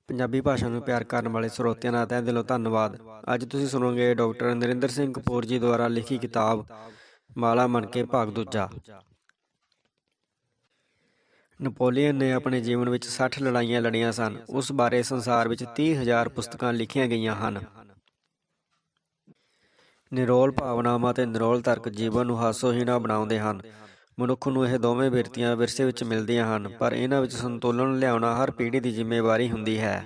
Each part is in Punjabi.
ਪੰਜਾਬੀ ਭਾਸ਼ਾ ਨੂੰ ਪਿਆਰ ਕਰਨ ਵਾਲੇ ਸਰੋਤਿਆਂ ਦਾ ਤਹਿ ਦਿਲੋਂ ਧੰਨਵਾਦ। ਅੱਜ ਤੁਸੀਂ ਸੁਣੋਗੇ ਡਾਕਟਰ ਨਰਿੰਦਰ ਸਿੰਘ ਕਪੂਰ ਜੀ ਦੁਆਰਾ ਲਿਖੀ ਕਿਤਾਬ ਮਾਲਾ ਮਣਕੇ ਭਾਗ ਦੂਜਾ। ਨੈਪੋਲੀਅਨ ਨੇ ਆਪਣੇ ਜੀਵਨ ਵਿੱਚ 60 ਲੜਾਈਆਂ ਲੜੀਆਂ ਸਨ। ਉਸ ਬਾਰੇ ਸੰਸਾਰ ਵਿੱਚ 30,000 ਪੁਸਤਕਾਂ ਲਿਖੀਆਂ ਗਈਆਂ ਹਨ। ਨਿਰੋਲ ਭਾਵਨਾਵਾਂ ਅਤੇ ਨਿਰੋਲ ਤਰਕ ਜੀਵਨ ਨੂੰ ਹਾਸੋਹੀਣਾ ਬਣਾਉਂਦੇ ਹਨ। ਮਨੁੱਖ ਨੂੰ ਇਹ ਦੋਵੇਂ ਬਿਰਤੀਆਂ ਵਿਰਸੇ ਵਿੱਚ ਮਿਲਦੀਆਂ ਹਨ, ਪਰ ਇਹਨਾਂ ਵਿੱਚ ਸੰਤੁਲਨ ਲਿਆਉਣਾ ਹਰ ਪੀੜ੍ਹੀ ਦੀ ਜ਼ਿੰਮੇਵਾਰੀ ਹੁੰਦੀ ਹੈ।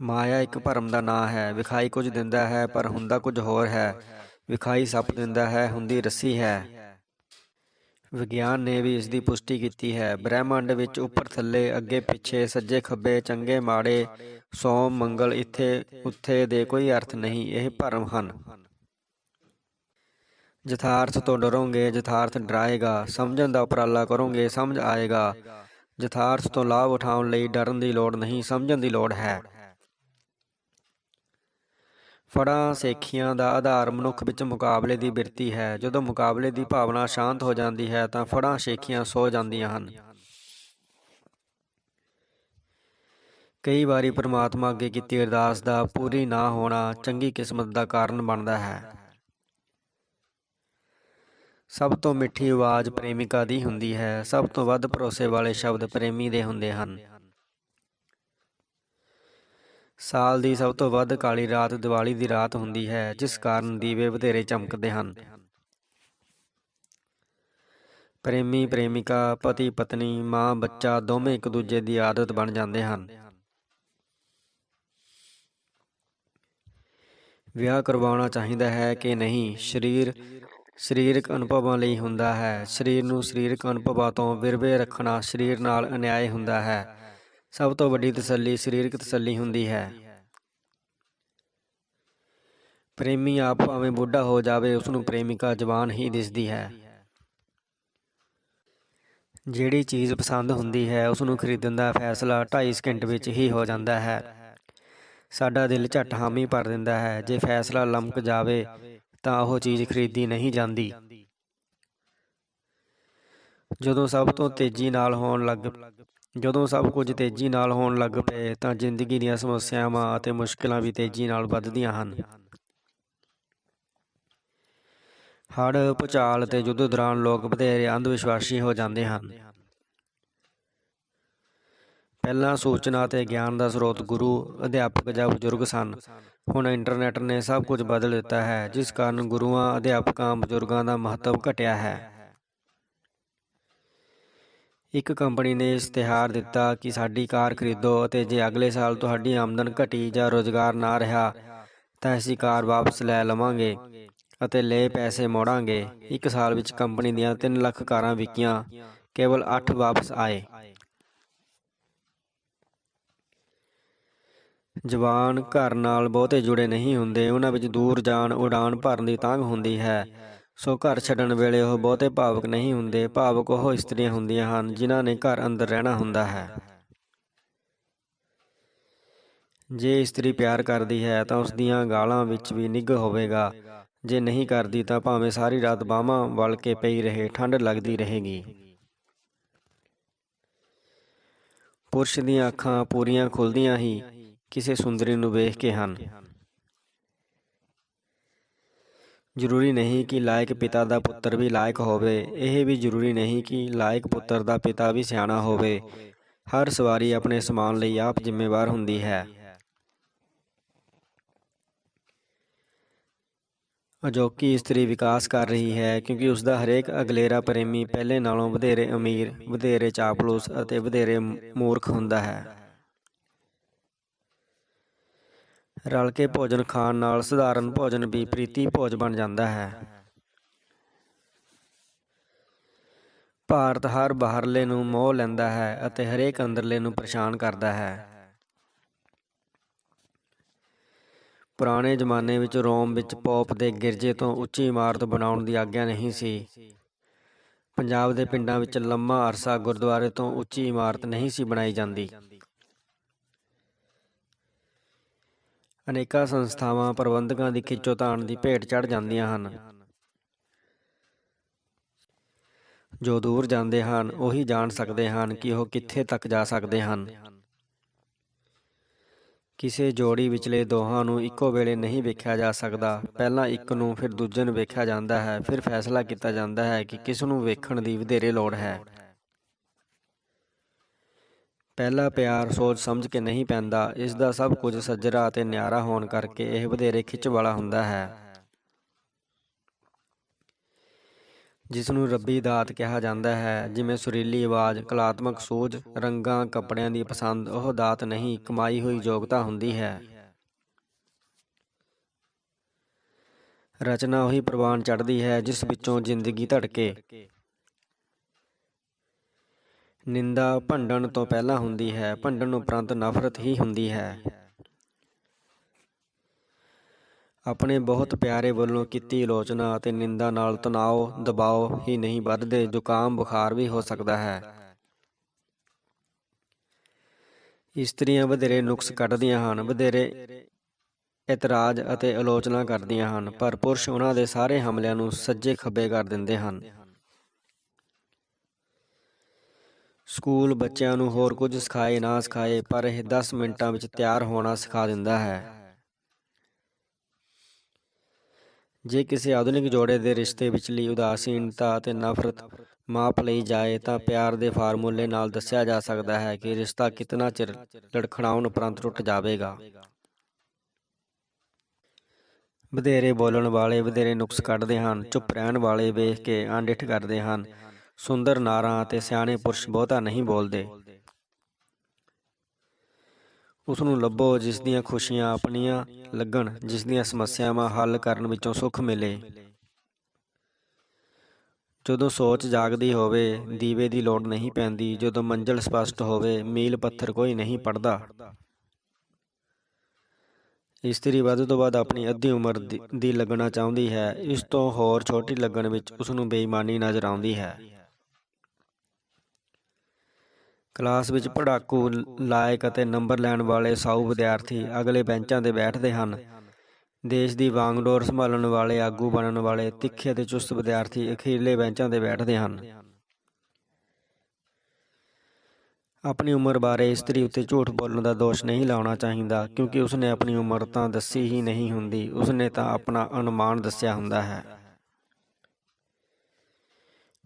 ਮਾਇਆ ਇੱਕ ਭਰਮ ਦਾ ਨਾਂ ਹੈ। ਵਿਖਾਈ ਕੁਝ ਦਿੰਦਾ ਹੈ ਪਰ ਹੁੰਦਾ ਕੁਝ ਹੋਰ ਹੈ। ਵਿਖਾਈ ਸੱਪ ਦਿੰਦਾ ਹੈ, ਹੁੰਦੀ ਰੱਸੀ ਹੈ। ਵਿਗਿਆਨ ਨੇ ਵੀ ਇਸ ਦੀ ਪੁਸ਼ਟੀ ਕੀਤੀ ਹੈ। ਬ੍ਰਹਿਮੰਡ ਵਿੱਚ ਉੱਪਰ ਥੱਲੇ, ਅੱਗੇ ਪਿੱਛੇ, ਸੱਜੇ ਖੱਬੇ, ਚੰਗੇ ਮਾੜੇ, ਸੋਮ ਮੰਗਲ, ਇੱਥੇ ਉੱਥੇ ਦੇ ਕੋਈ ਅਰਥ ਨਹੀਂ, ਇਹ ਭਰਮ ਹਨ। ਯਥਾਰਥ ਤੋਂ ਡਰੋਗੇ, ਯਥਾਰਥ ਡਰਾਏਗਾ। ਸਮਝਣ ਦਾ ਉਪਰਾਲਾ ਕਰੋਗੇ, ਸਮਝ ਆਏਗਾ। ਯਥਾਰਥ ਤੋਂ ਲਾਭ ਉਠਾਉਣ ਲਈ ਡਰਨ ਦੀ ਲੋੜ ਨਹੀਂ, ਸਮਝਣ ਦੀ ਲੋੜ ਹੈ। ਫੜਾਂ ਸੇਖੀਆਂ ਦਾ ਆਧਾਰ ਮਨੁੱਖ ਵਿੱਚ ਮੁਕਾਬਲੇ ਦੀ ਬਿਰਤੀ ਹੈ। ਜਦੋਂ ਮੁਕਾਬਲੇ ਦੀ ਭਾਵਨਾ ਸ਼ਾਂਤ ਹੋ ਜਾਂਦੀ ਹੈ ਤਾਂ ਫੜਾਂ ਸੇਖੀਆਂ ਸੋ ਜਾਂਦੀਆਂ ਹਨ। ਕਈ ਵਾਰੀ ਪਰਮਾਤਮਾ ਅੱਗੇ ਕੀਤੀ ਅਰਦਾਸ ਦਾ ਪੂਰੀ ਨਾ ਹੋਣਾ ਚੰਗੀ ਕਿਸਮਤ ਦਾ ਕਾਰਨ ਬਣਦਾ ਹੈ। ਸਭ ਤੋਂ ਮਿੱਠੀ ਆਵਾਜ਼ ਪ੍ਰੇਮਿਕਾ ਦੀ ਹੁੰਦੀ ਹੈ। ਸਭ ਤੋਂ ਵੱਧ ਭਰੋਸੇ ਵਾਲੇ ਸ਼ਬਦ ਪ੍ਰੇਮੀ ਦੇ ਹੁੰਦੇ ਹਨ। ਸਾਲ ਦੀ ਸਭ ਤੋਂ ਵੱਧ ਕਾਲੀ ਰਾਤ ਦੀਵਾਲੀ ਦੀ ਰਾਤ ਹੁੰਦੀ ਹੈ, ਜਿਸ ਕਾਰਨ ਦੀਵੇ ਵਧੇਰੇ ਚਮਕਦੇ ਹਨ। ਪ੍ਰੇਮੀ ਪ੍ਰੇਮਿਕਾ, ਪਤੀ ਪਤਨੀ, ਮਾਂ ਬੱਚਾ ਦੋਵੇਂ ਇੱਕ ਦੂਜੇ ਦੀ ਆਦਤ ਬਣ ਜਾਂਦੇ ਹਨ। ਵਿਆਹ ਕਰਵਾਉਣਾ ਚਾਹੀਦਾ ਹੈ ਕਿ ਨਹੀਂ? ਸਰੀਰਕ ਅਨੁਭਵਾਂ ਲਈ ਹੁੰਦਾ ਹੈ। ਸਰੀਰ ਨੂੰ ਸਰੀਰਕ ਅਨੁਭਵਾਂ ਤੋਂ ਵਿਰਵੇ ਰੱਖਣਾ ਸਰੀਰ ਨਾਲ ਅਨਿਆਏ ਹੁੰਦਾ ਹੈ। ਸਭ ਤੋਂ ਵੱਡੀ ਤਸੱਲੀ ਸਰੀਰਕ ਤਸੱਲੀ ਹੁੰਦੀ ਹੈ। ਪ੍ਰੇਮੀ ਆਪ ਭਾਵੇਂ ਬੁੱਢਾ ਹੋ ਜਾਵੇ, ਉਸਨੂੰ ਪ੍ਰੇਮਿਕਾ ਜਵਾਨ ਹੀ ਦਿਸਦੀ ਹੈ। ਜਿਹੜੀ ਚੀਜ਼ ਪਸੰਦ ਹੁੰਦੀ ਹੈ ਉਸਨੂੰ ਖਰੀਦਣ ਦਾ ਫੈਸਲਾ 2.5 ਸਕਿੰਟ ਵਿੱਚ ਹੀ ਹੋ ਜਾਂਦਾ ਹੈ। ਸਾਡਾ ਦਿਲ ਝੱਟ ਹਾਮੀ ਭਰ ਦਿੰਦਾ ਹੈ। ਜੇ ਫੈਸਲਾ ਲਮਕ ਜਾਵੇ ਤਾਂ ਉਹ ਚੀਜ਼ ਖਰੀਦੀ ਨਹੀਂ ਜਾਂਦੀ। ਜਦੋਂ ਸਭ ਕੁਝ ਤੇਜ਼ੀ ਨਾਲ ਹੋਣ ਲੱਗ ਪਏ ਤਾਂ ਜ਼ਿੰਦਗੀ ਦੀਆਂ ਸਮੱਸਿਆਵਾਂ ਅਤੇ ਮੁਸ਼ਕਿਲਾਂ ਵੀ ਤੇਜ਼ੀ ਨਾਲ ਵੱਧਦੀਆਂ ਹਨ। ਹੜ੍ਹ, ਭੂਚਾਲ ਅਤੇ ਯੁੱਧ ਦੌਰਾਨ ਲੋਕ ਵਧੇਰੇ ਅੰਧ ਵਿਸ਼ਵਾਸੀ ਹੋ ਜਾਂਦੇ ਹਨ। ਪਹਿਲਾਂ ਸੂਚਨਾ ਅਤੇ ਗਿਆਨ ਦਾ ਸਰੋਤ ਗੁਰੂ, ਅਧਿਆਪਕ ਜਾਂ ਬਜ਼ੁਰਗ ਸਨ। ਹੁਣ ਇੰਟਰਨੈਟ ਨੇ ਸਭ ਕੁਝ ਬਦਲ ਦਿੱਤਾ ਹੈ, ਜਿਸ ਕਾਰਨ ਗੁਰੂਆਂ, ਅਧਿਆਪਕਾਂ, ਬਜ਼ੁਰਗਾਂ ਦਾ ਮਹੱਤਵ ਘਟਿਆ ਹੈ। ਇੱਕ ਕੰਪਨੀ ਨੇ ਇਸ਼ਤਿਹਾਰ ਦਿੱਤਾ ਕਿ ਸਾਡੀ ਕਾਰ ਖਰੀਦੋ ਅਤੇ ਜੇ ਅਗਲੇ ਸਾਲ ਤੁਹਾਡੀ ਆਮਦਨ ਘਟੀ ਜਾਂ ਰੁਜ਼ਗਾਰ ਨਾ ਰਿਹਾ ਤਾਂ ਅਸੀਂ ਕਾਰ ਵਾਪਸ ਲੈ ਲਵਾਂਗੇ ਅਤੇ ਲਏ ਪੈਸੇ ਮੋੜਾਂਗੇ। 1 ਸਾਲ ਵਿੱਚ ਕੰਪਨੀ ਦੀਆਂ 3 ਲੱਖ ਕਾਰਾਂ ਵਿਕੀਆਂ, ਕੇਵਲ 8 ਵਾਪਸ ਆਏ। ਜਵਾਨ ਘਰ ਨਾਲ ਬਹੁਤੇ ਜੁੜੇ ਨਹੀਂ ਹੁੰਦੇ। ਉਹਨਾਂ ਵਿੱਚ ਦੂਰ ਜਾਣ, ਉਡਾਣ ਭਰਨ ਦੀ ਤਾਂਘ ਹੁੰਦੀ ਹੈ। ਸੋ ਘਰ ਛੱਡਣ ਵੇਲੇ ਉਹ ਬਹੁਤੇ ਭਾਵੁਕ ਨਹੀਂ ਹੁੰਦੇ। ਭਾਵੁਕ ਉਹ ਇਸਤਰੀਆਂ ਹੁੰਦੀਆਂ ਹਨ ਜਿਨ੍ਹਾਂ ਨੇ ਘਰ ਅੰਦਰ ਰਹਿਣਾ ਹੁੰਦਾ ਹੈ। ਜੇ ਇਸਤਰੀ ਪਿਆਰ ਕਰਦੀ ਹੈ ਤਾਂ ਉਸ ਦੀਆਂ ਗਾਲਾਂ ਵਿੱਚ ਵੀ ਨਿੱਘ ਹੋਵੇਗਾ। ਜੇ ਨਹੀਂ ਕਰਦੀ ਤਾਂ ਭਾਵੇਂ ਸਾਰੀ ਰਾਤ ਬਾਹਾਂ ਵਲ ਕੇ ਪਈ ਰਹੇ, ਠੰਡ ਲੱਗਦੀ ਰਹੇਗੀ। ਪੁਰਸ਼ ਦੀਆਂ ਅੱਖਾਂ ਪੂਰੀਆਂ ਖੁੱਲ੍ਹਦੀਆਂ ਹੀ ਕਿਸੇ ਸੁੰਦਰੀ ਨੂੰ ਵੇਖ ਕੇ ਹਨ। ਜ਼ਰੂਰੀ ਨਹੀਂ ਕਿ ਲਾਇਕ ਪਿਤਾ ਦਾ ਪੁੱਤਰ ਵੀ ਲਾਇਕ ਹੋਵੇ। ਇਹ ਵੀ ਜ਼ਰੂਰੀ ਨਹੀਂ ਕਿ ਲਾਇਕ ਪੁੱਤਰ ਦਾ ਪਿਤਾ ਵੀ ਸਿਆਣਾ ਹੋਵੇ। ਹਰ ਸਵਾਰੀ ਆਪਣੇ ਸਮਾਨ ਲਈ ਆਪ ਜ਼ਿੰਮੇਵਾਰ ਹੁੰਦੀ ਹੈ। ਅਜੋਕੀ ਇਸਤਰੀ ਵਿਕਾਸ ਕਰ ਰਹੀ ਹੈ ਕਿਉਂਕਿ ਉਸਦਾ ਹਰੇਕ ਅਗਲੇਰਾ ਪ੍ਰੇਮੀ ਪਹਿਲੇ ਨਾਲੋਂ ਵਧੇਰੇ ਅਮੀਰ, ਵਧੇਰੇ ਚਾਪਲੂਸ ਅਤੇ ਵਧੇਰੇ ਮੂਰਖ ਹੁੰਦਾ ਹੈ। ਰਲ ਕੇ ਭੋਜਨ ਖਾਣ ਨਾਲ ਸਧਾਰਨ ਭੋਜਨ ਵੀ ਪ੍ਰੀਤੀ ਭੋਜ ਬਣ ਜਾਂਦਾ ਹੈ। ਭਾਰਤ ਹਰ ਬਾਹਰਲੇ ਨੂੰ ਮੋਹ ਲੈਂਦਾ ਹੈ ਅਤੇ ਹਰੇਕ ਅੰਦਰਲੇ ਨੂੰ ਪਰੇਸ਼ਾਨ ਕਰਦਾ ਹੈ। ਪੁਰਾਣੇ ਜ਼ਮਾਨੇ ਵਿੱਚ ਰੋਮ ਵਿੱਚ ਪੋਪ ਦੇ ਗਿਰਜੇ ਤੋਂ ਉੱਚੀ ਇਮਾਰਤ ਬਣਾਉਣ ਦੀ ਆਗਿਆ ਨਹੀਂ ਸੀ। ਪੰਜਾਬ ਦੇ ਪਿੰਡਾਂ ਵਿੱਚ ਲੰਮਾ ਅਰਸਾ ਗੁਰਦੁਆਰੇ ਤੋਂ ਉੱਚੀ ਇਮਾਰਤ ਨਹੀਂ ਸੀ ਬਣਾਈ ਜਾਂਦੀ। ਅਨੇਕਾਂ ਸੰਸਥਾਵਾਂ ਪ੍ਰਬੰਧਕਾਂ ਦੀ ਖਿੱਚੋਤਾਣ ਦੀ ਭੇਟ ਚੜ੍ਹ ਜਾਂਦੀਆਂ ਹਨ। ਜੋ ਦੂਰ ਜਾਂਦੇ ਹਨ ਉਹੀ ਜਾਣ ਸਕਦੇ ਹਨ ਕਿ ਉਹ ਕਿੱਥੇ ਤੱਕ ਜਾ ਸਕਦੇ ਹਨ। ਕਿਸੇ ਜੋੜੀ ਵਿਚਲੇ ਦੋਹਾਂ ਨੂੰ ਇੱਕੋ ਵੇਲੇ ਨਹੀਂ ਵੇਖਿਆ ਜਾ ਸਕਦਾ। ਪਹਿਲਾਂ ਇੱਕ ਨੂੰ ਫਿਰ ਦੂਜੇ ਨੂੰ ਵੇਖਿਆ ਜਾਂਦਾ ਹੈ, ਫਿਰ ਫੈਸਲਾ ਕੀਤਾ ਜਾਂਦਾ ਹੈ ਕਿ ਕਿਸ ਨੂੰ ਵੇਖਣ ਦੀ ਵਧੇਰੇ ਲੋੜ ਹੈ। ਪਹਿਲਾ ਪਿਆਰ ਸੋਚ ਸਮਝ ਕੇ ਨਹੀਂ ਪੈਂਦਾ। ਇਸ ਦਾ ਸਭ ਕੁਝ ਸੱਜਰਾ ਅਤੇ ਨਿਆਰਾ ਹੋਣ ਕਰਕੇ ਇਹ ਵਧੇਰੇ ਖਿੱਚ ਵਾਲਾ ਹੁੰਦਾ ਹੈ। ਜਿਸ ਨੂੰ ਰੱਬੀ ਦਾਤ ਕਿਹਾ ਜਾਂਦਾ ਹੈ, ਜਿਵੇਂ ਸੁਰੀਲੀ ਆਵਾਜ਼, ਕਲਾਤਮਕ ਸੂਝ, ਰੰਗਾਂ, ਕੱਪੜਿਆਂ ਦੀ ਪਸੰਦ, ਉਹ ਦਾਤ ਨਹੀਂ, ਕਮਾਈ ਹੋਈ ਯੋਗਤਾ ਹੁੰਦੀ ਹੈ। ਰਚਨਾ ਉਹੀ ਪ੍ਰਵਾਨ ਚੜ੍ਹਦੀ ਹੈ ਜਿਸ ਵਿੱਚੋਂ ਜ਼ਿੰਦਗੀ ਧੜਕੇ। ਨਿੰਦਾ ਭੰਡਣ ਤੋਂ ਪਹਿਲਾਂ ਹੁੰਦੀ ਹੈ, ਭੰਡਣ ਉਪਰੰਤ ਨਫ਼ਰਤ ਹੀ ਹੁੰਦੀ ਹੈ। ਆਪਣੇ ਬਹੁਤ ਪਿਆਰੇ ਵੱਲੋਂ ਕੀਤੀ ਆਲੋਚਨਾ ਅਤੇ ਨਿੰਦਾ ਨਾਲ ਤਣਾਅ, ਦਬਾਅ ਹੀ ਨਹੀਂ ਵੱਧਦੇ, ਜ਼ੁਕਾਮ, ਬੁਖਾਰ ਵੀ ਹੋ ਸਕਦਾ ਹੈ। ਇਸਤਰੀਆਂ ਵਧੇਰੇ ਨੁਕਸ ਕੱਢਦੀਆਂ ਹਨ, ਵਧੇਰੇ ਇਤਰਾਜ਼ ਅਤੇ ਆਲੋਚਨਾ ਕਰਦੀਆਂ ਹਨ, ਪਰ ਪੁਰਸ਼ ਉਹਨਾਂ ਦੇ ਸਾਰੇ ਹਮਲਿਆਂ ਨੂੰ ਸੱਜੇ ਖੱਬੇ ਕਰ ਦਿੰਦੇ ਹਨ। ਸਕੂਲ ਬੱਚਿਆਂ ਨੂੰ ਹੋਰ ਕੁਝ ਸਿਖਾਏ ਨਾ ਸਿਖਾਏ, ਪਰ ਇਹ 10 ਮਿੰਟਾਂ ਵਿੱਚ ਤਿਆਰ ਹੋਣਾ ਸਿਖਾ ਦਿੰਦਾ ਹੈ। ਜੇ ਕਿਸੇ ਆਧੁਨਿਕ ਜੋੜੇ ਦੇ ਰਿਸ਼ਤੇ ਵਿਚਲੀ ਉਦਾਸੀਨਤਾ ਅਤੇ ਨਫ਼ਰਤ ਮਾਪ ਲਈ ਜਾਏ ਤਾਂ ਪਿਆਰ ਦੇ ਫਾਰਮੂਲੇ ਨਾਲ ਦੱਸਿਆ ਜਾ ਸਕਦਾ ਹੈ ਕਿ ਰਿਸ਼ਤਾ ਕਿਤਨਾ ਚਿਰ ਲੜਖੜਾਉਣ ਉਪਰੰਤ ਟੁੱਟ ਜਾਵੇਗਾ। ਵਧੇਰੇ ਬੋਲਣ ਵਾਲੇ ਵਧੇਰੇ ਨੁਕਸ ਕੱਢਦੇ ਹਨ, ਚੁੱਪ ਰਹਿਣ ਵਾਲੇ ਵੇਖ ਕੇ ਅਣਡਿੱਠ ਕਰਦੇ ਹਨ। ਸੁੰਦਰ ਨਾਰਾਂ ਅਤੇ ਸਿਆਣੇ ਪੁਰਸ਼ ਬਹੁਤਾ ਨਹੀਂ ਬੋਲਦੇ। ਉਸ ਨੂੰ ਲੱਭੋ ਜਿਸ ਦੀਆਂ ਖੁਸ਼ੀਆਂ ਆਪਣੀਆਂ ਲੱਗਣ, ਜਿਸ ਦੀਆਂ ਸਮੱਸਿਆਵਾਂ ਹੱਲ ਕਰਨ ਵਿੱਚੋਂ ਸੁੱਖ ਮਿਲੇ। ਜਦੋਂ ਸੋਚ ਜਾਗਦੀ ਹੋਵੇ, ਦੀਵੇ ਦੀ ਲੋੜ ਨਹੀਂ ਪੈਂਦੀ। ਜਦੋਂ ਮੰਜ਼ਿਲ ਸਪਸ਼ਟ ਹੋਵੇ, ਮੀਲ ਪੱਥਰ ਕੋਈ ਨਹੀਂ ਪੜ੍ਹਦਾ। ਇਸਤਰੀ ਵੱਧ ਤੋਂ ਵੱਧ ਆਪਣੀ ਅੱਧੀ ਉਮਰ ਦੀ ਲੱਗਣਾ ਚਾਹੁੰਦੀ ਹੈ। ਇਸ ਤੋਂ ਹੋਰ ਛੋਟੀ ਲੱਗਣ ਵਿੱਚ ਉਸ ਨੂੰ ਬੇਈਮਾਨੀ ਨਜ਼ਰ ਆਉਂਦੀ ਹੈ। ਕਲਾਸ ਵਿੱਚ ਪੜ੍ਹਾਕੂ, ਲਾਇਕ ਅਤੇ ਨੰਬਰ ਲੈਣ ਵਾਲੇ ਸਾਊ ਵਿਦਿਆਰਥੀ ਅਗਲੇ ਬੈਂਚਾਂ 'ਤੇ ਬੈਠਦੇ ਹਨ। ਦੇਸ਼ ਦੀ ਵਾਂਗਡੋਰ ਸੰਭਾਲਣ ਵਾਲੇ, ਆਗੂ ਬਣਨ ਵਾਲੇ ਤਿੱਖੇ ਅਤੇ ਚੁਸਤ ਵਿਦਿਆਰਥੀ ਅਖੀਰਲੇ ਬੈਂਚਾਂ 'ਤੇ ਬੈਠਦੇ ਹਨ। ਆਪਣੀ ਉਮਰ ਬਾਰੇ ਇਸਤਰੀ ਉੱਤੇ ਝੂਠ ਬੋਲਣ ਦਾ ਦੋਸ਼ ਨਹੀਂ ਲਾਉਣਾ ਚਾਹੀਦਾ, ਕਿਉਂਕਿ ਉਸਨੇ ਆਪਣੀ ਉਮਰ ਤਾਂ ਦੱਸੀ ਹੀ ਨਹੀਂ ਹੁੰਦੀ, ਉਸਨੇ ਤਾਂ ਆਪਣਾ ਅਨੁਮਾਨ ਦੱਸਿਆ ਹੁੰਦਾ ਹੈ।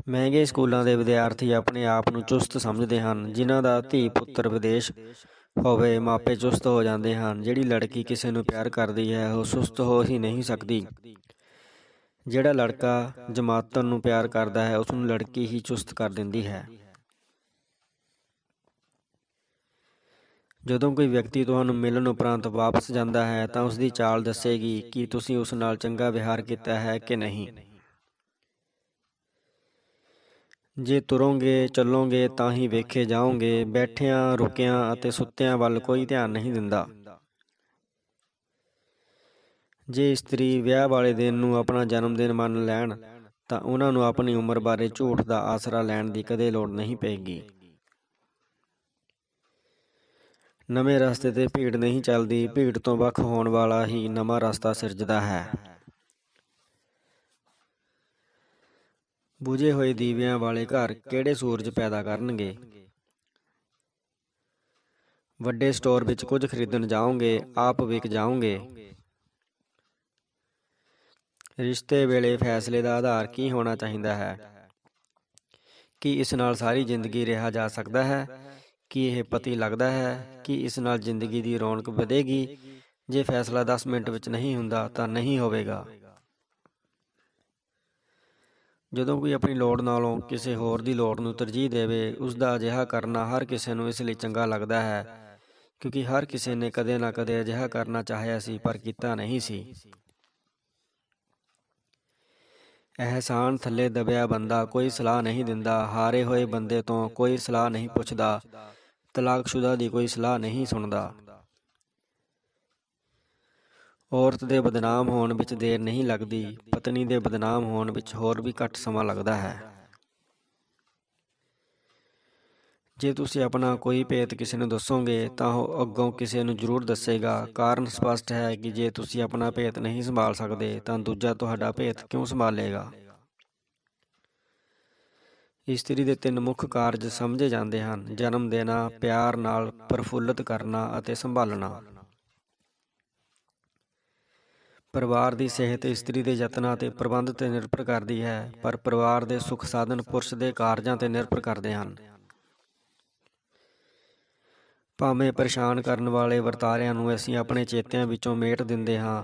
ਮਹਿੰਗੇ ਸਕੂਲਾਂ ਦੇ ਵਿਦਿਆਰਥੀ ਆਪਣੇ ਆਪ ਨੂੰ ਚੁਸਤ ਸਮਝਦੇ ਹਨ। ਜਿਨ੍ਹਾਂ ਦਾ ਧੀ ਪੁੱਤਰ ਵਿਦੇਸ਼ ਹੋਵੇ, ਮਾਪੇ ਚੁਸਤ ਹੋ ਜਾਂਦੇ ਹਨ। ਜਿਹੜੀ ਲੜਕੀ ਕਿਸੇ ਨੂੰ ਪਿਆਰ ਕਰਦੀ ਹੈ, ਉਹ ਸੁਸਤ ਹੋ ਹੀ ਨਹੀਂ ਸਕਦੀ। ਜਿਹੜਾ ਲੜਕਾ ਜਮਾਤਨ ਨੂੰ ਪਿਆਰ ਕਰਦਾ ਹੈ, ਉਸ ਨੂੰ ਲੜਕੀ ਹੀ ਚੁਸਤ ਕਰ ਦਿੰਦੀ ਹੈ। ਜਦੋਂ ਕੋਈ ਵਿਅਕਤੀ ਤੁਹਾਨੂੰ ਮਿਲਣ ਉਪਰੰਤ ਵਾਪਸ ਜਾਂਦਾ ਹੈ ਤਾਂ ਉਸਦੀ ਚਾਲ ਦੱਸੇਗੀ ਕਿ ਤੁਸੀਂ ਉਸ ਨਾਲ ਚੰਗਾ ਵਿਹਾਰ ਕੀਤਾ ਹੈ ਕਿ ਨਹੀਂ। ਜੇ ਤੁਰੋਗੇ ਚੱਲੋਗੇ ਤਾਂ ਹੀ ਵੇਖੇ ਜਾਓਗੇ। ਬੈਠਿਆਂ, ਰੁਕਿਆਂ ਅਤੇ ਸੁੱਤਿਆਂ ਵੱਲ ਕੋਈ ਧਿਆਨ ਨਹੀਂ ਦਿੰਦਾ। ਜੇ ਇਸਤਰੀ ਵਿਆਹ ਵਾਲੇ ਦਿਨ ਨੂੰ ਆਪਣਾ ਜਨਮ ਦਿਨ ਮੰਨ ਲੈਣ ਤਾਂ ਉਹਨਾਂ ਨੂੰ ਆਪਣੀ ਉਮਰ ਬਾਰੇ ਝੂਠ ਦਾ ਆਸਰਾ ਲੈਣ ਦੀ ਕਦੇ ਲੋੜ ਨਹੀਂ ਪਏਗੀ। ਨਵੇਂ ਰਸਤੇ 'ਤੇ ਭੀੜ ਨਹੀਂ ਚੱਲਦੀ, ਭੀੜ ਤੋਂ ਵੱਖ ਹੋਣ ਵਾਲਾ ਹੀ ਨਵਾਂ ਰਸਤਾ ਸਿਰਜਦਾ ਹੈ। ਬੁਝੇ ਹੋਏ ਦੀਵਿਆਂ ਵਾਲੇ ਘਰ ਕਿਹੜੇ ਸੂਰਜ ਪੈਦਾ ਕਰਨਗੇ। ਵੱਡੇ ਸਟੋਰ ਵਿੱਚ ਕੁਝ ਖਰੀਦਣ ਜਾਓਗੇ, ਆਪ ਵਿਕ ਜਾਓਗੇ। ਰਿਸ਼ਤੇ ਵੇਲੇ ਫੈਸਲੇ ਦਾ ਆਧਾਰ ਕੀ ਹੋਣਾ ਚਾਹੀਦਾ ਹੈ? ਕੀ ਇਸ ਨਾਲ ਸਾਰੀ ਜ਼ਿੰਦਗੀ ਰਿਹਾ ਜਾ ਸਕਦਾ ਹੈ? ਕੀ ਇਹ ਪਤੀ ਲੱਗਦਾ ਹੈ? ਕੀ ਇਸ ਨਾਲ ਜ਼ਿੰਦਗੀ ਦੀ ਰੌਣਕ ਵਧੇਗੀ? ਜੇ ਫੈਸਲਾ 10 ਮਿੰਟ ਵਿੱਚ ਨਹੀਂ ਹੁੰਦਾ ਤਾਂ ਨਹੀਂ ਹੋਵੇਗਾ। ਜਦੋਂ ਕੋਈ ਆਪਣੀ ਲੋੜ ਨਾਲੋਂ ਕਿਸੇ ਹੋਰ ਦੀ ਲੋੜ ਨੂੰ ਤਰਜੀਹ ਦੇਵੇ, ਉਸ ਦਾ ਅਜਿਹਾ ਕਰਨਾ ਹਰ ਕਿਸੇ ਨੂੰ ਇਸ ਲਈ ਚੰਗਾ ਲੱਗਦਾ ਹੈ ਕਿਉਂਕਿ ਹਰ ਕਿਸੇ ਨੇ ਕਦੇ ਨਾ ਕਦੇ ਅਜਿਹਾ ਕਰਨਾ ਚਾਹਿਆ ਸੀ ਪਰ ਕੀਤਾ ਨਹੀਂ ਸੀ। ਅਹਿਸਾਨ ਥੱਲੇ ਦਬਿਆ ਬੰਦਾ ਕੋਈ ਸਲਾਹ ਨਹੀਂ ਦਿੰਦਾ। ਹਾਰੇ ਹੋਏ ਬੰਦੇ ਤੋਂ ਕੋਈ ਸਲਾਹ ਨਹੀਂ ਪੁੱਛਦਾ। ਤਲਾਕਸ਼ੁਦਾ ਦੀ ਕੋਈ ਸਲਾਹ ਨਹੀਂ ਸੁਣਦਾ। ਔਰਤ ਦੇ ਬਦਨਾਮ ਹੋਣ ਵਿੱਚ ਦੇਰ ਨਹੀਂ ਲੱਗਦੀ, ਪਤਨੀ ਦੇ ਬਦਨਾਮ ਹੋਣ ਵਿੱਚ ਹੋਰ ਵੀ ਘੱਟ ਸਮਾਂ ਲੱਗਦਾ ਹੈ। ਜੇ ਤੁਸੀਂ ਆਪਣਾ ਕੋਈ ਭੇਤ ਕਿਸੇ ਨੂੰ ਦੱਸੋਗੇ ਤਾਂ ਉਹ ਅੱਗੋਂ ਕਿਸੇ ਨੂੰ ਜ਼ਰੂਰ ਦੱਸੇਗਾ। ਕਾਰਨ ਸਪਸ਼ਟ ਹੈ ਕਿ ਜੇ ਤੁਸੀਂ ਆਪਣਾ ਭੇਤ ਨਹੀਂ ਸੰਭਾਲ ਸਕਦੇ ਤਾਂ ਦੂਜਾ ਤੁਹਾਡਾ ਭੇਤ ਕਿਉਂ ਸੰਭਾਲੇਗਾ। ਇਸਤਰੀ ਦੇ 3 ਮੁੱਖ ਕਾਰਜ ਸਮਝੇ ਜਾਂਦੇ ਹਨ: ਜਨਮ ਦੇਣਾ, ਪਿਆਰ ਨਾਲ ਪ੍ਰਫੁੱਲਤ ਕਰਨਾ ਅਤੇ ਸੰਭਾਲਣਾ। ਪਰਿਵਾਰ ਦੀ ਸਿਹਤ ਇਸਤਰੀ ਦੇ ਯਤਨਾਂ ਅਤੇ ਪ੍ਰਬੰਧ 'ਤੇ ਨਿਰਭਰ ਕਰਦੀ ਹੈ, ਪਰ ਪਰਿਵਾਰ ਦੇ ਸੁੱਖ ਸਾਧਨ ਪੁਰਸ਼ ਦੇ ਕਾਰਜਾਂ 'ਤੇ ਨਿਰਭਰ ਕਰਦੇ ਹਨ। ਭਾਵੇਂ ਪਰੇਸ਼ਾਨ ਕਰਨ ਵਾਲੇ ਵਰਤਾਰਿਆਂ ਨੂੰ ਅਸੀਂ ਆਪਣੇ ਚੇਤਿਆਂ ਵਿੱਚੋਂ ਮੇਟ ਦਿੰਦੇ ਹਾਂ,